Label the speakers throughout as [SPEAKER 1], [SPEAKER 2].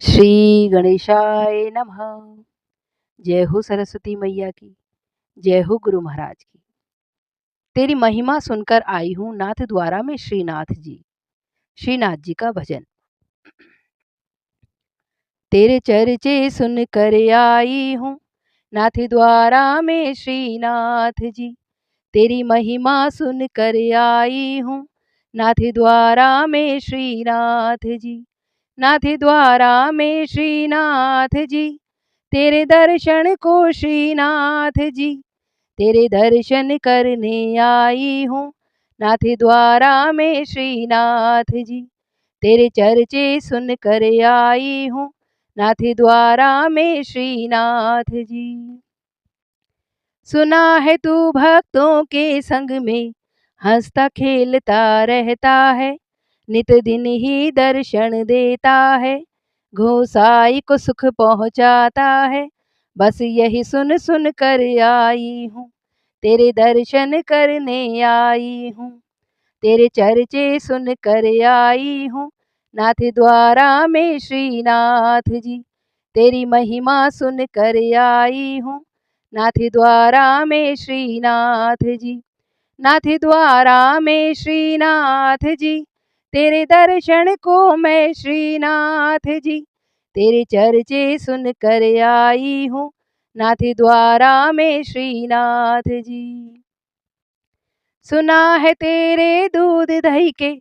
[SPEAKER 1] श्री गणेशाय नमः। जय हो सरस्वती मैया की, जय हो गुरु महाराज की। तेरी महिमा सुनकर आई हूँ नाथ द्वारा में श्रीनाथ जी। श्रीनाथ जी का भजन। तेरे चर्चे सुन कर आई हूँ नाथ द्वारा में श्रीनाथ जी। तेरी महिमा सुन कर आई हूँ नाथ द्वारा में श्रीनाथ जी। नाथ द्वारा में श्रीनाथ जी। तेरे दर्शन को श्रीनाथ जी, तेरे दर्शन करने आई हूँ नाथ द्वारा में श्रीनाथ जी। तेरे चर्चे सुन कर आई हूँ नाथ द्वारा में श्रीनाथ जी। सुना है तू भक्तों के संग में हंसता खेलता रहता है, नित दिन ही दर्शन देता है, घोसाई को सुख पहुँचाता है। बस यही सुन सुन कर आई हूँ, तेरे दर्शन करने आई हूँ। तेरे चर्चे सुन कर आई हूँ नाथ द्वारा में श्रीनाथ जी। तेरी महिमा सुन कर आई हूँ नाथ द्वारा में श्रीनाथ जी। नाथ द्वारा में श्रीनाथ जी। तेरे दर्शन को मैं श्रीनाथ जी, तेरे चर्चे सुन कर आई हूँ नाथ द्वारा में श्रीनाथ जी। सुना है तेरे दूध दही के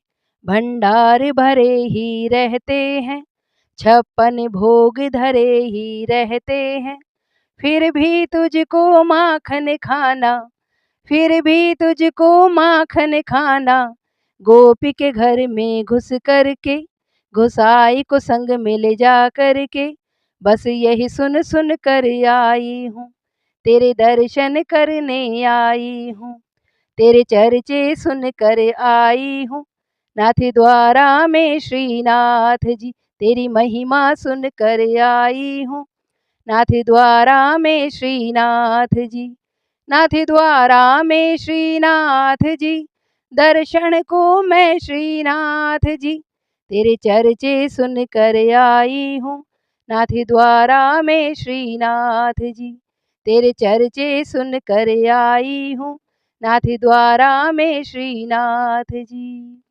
[SPEAKER 1] भंडार भरे ही रहते हैं, 56 भोग धरे ही रहते हैं। फिर भी तुझको माखन खाना, फिर भी तुझको माखन खाना, गोपी के घर में घुस करके, घुसाई को संग में ले जा करके। बस यही सुन सुन कर आई हूँ, तेरे दर्शन करने आई हूँ। तेरे चर्चे सुन कर आई हूँ नाथ द्वारा में श्रीनाथ जी। तेरी महिमा सुन कर आई हूँ नाथ द्वारा में श्रीनाथ जी। नाथ द्वारा में श्रीनाथ जी। दर्शन को मैं श्रीनाथ जी, तेरे चर्चे सुन कर आई हूँ नाथ द्वारा में श्रीनाथ जी। तेरे चर्चे सुन कर आई हूँ नाथ द्वारा में श्रीनाथ जी।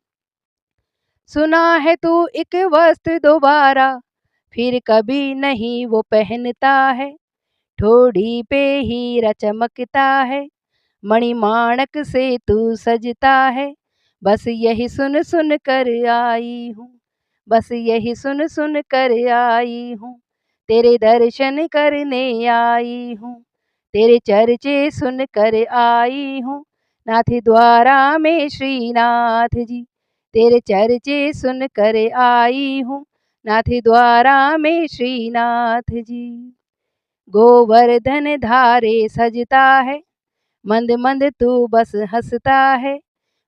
[SPEAKER 1] सुना है तू एक वस्त्र दोबारा फिर कभी नहीं वो पहनता है, ठोड़ी पे हीरा चमकता है, मणिमाणक से तू सजता है। बस यही सुन सुन कर आई हूँ, बस यही सुन सुन कर आई हूँ। तेरे दर्शन करने आई हूँ, तेरे चर्चे सुन कर आई हूँ नाथ द्वारा में श्रीनाथ जी। तेरे चर्चे सुन कर आई हूँ नाथ द्वारा में श्रीनाथ जी। गोवर्धन धारे सजता है, मंद मंद तू बस हंसता है।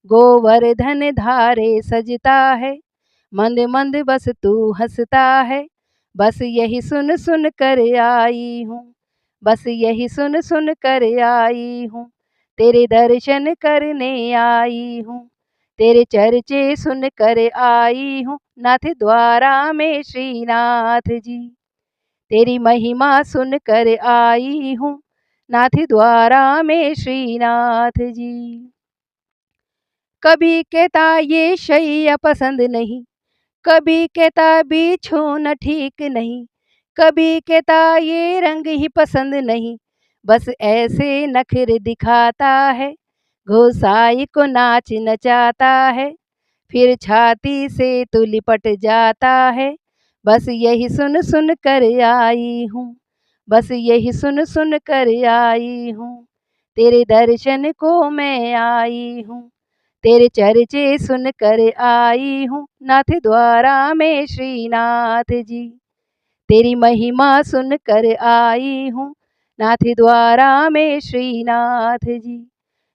[SPEAKER 1] गोवर्धन धारे सजता है, मंद मंद बस तू हंसता है। बस यही सुन सुन कर आई हूँ, बस यही सुन सुन कर आई हूँ। तेरे दर्शन करने आई हूँ, तेरे चर्चे सुन कर आई हूँ नाथ द्वारा में श्रीनाथ जी। तेरी महिमा सुन कर आई हूँ नाथ द्वारा में श्रीनाथ जी। कभी कहता ये शैया पसंद नहीं, कभी कहता बिछोना ठीक नहीं, कभी कहता ये रंग ही पसंद नहीं। बस ऐसे नखरे दिखाता है, घोसाई को नाच नचाता है, फिर छाती से तू लिपट जाता है। बस यही सुन सुन कर आई हूँ, बस यही सुन सुन कर आई हूँ। तेरे दर्शन को मैं आई हूँ, तेरे चर्चे सुन कर आई हूँ नाथ द्वारा में श्रीनाथ जी। तेरी महिमा सुन कर आई हूँ नाथ द्वारा में श्रीनाथ जी।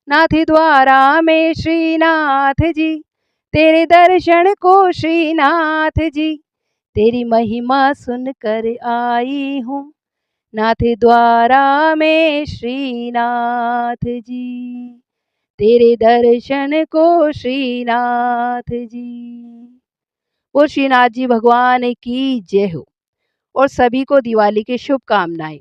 [SPEAKER 1] नाथ द्वारा में श्रीनाथ जी। तेरे दर्शन को श्रीनाथ जी, तेरी महिमा सुन कर आई हूँ नाथ द्वारा में श्रीनाथ जी। तेरे दर्शन को श्रीनाथ जी। वो श्रीनाथ जी भगवान की जय हो। और सभी को दिवाली की शुभकामनाएँ।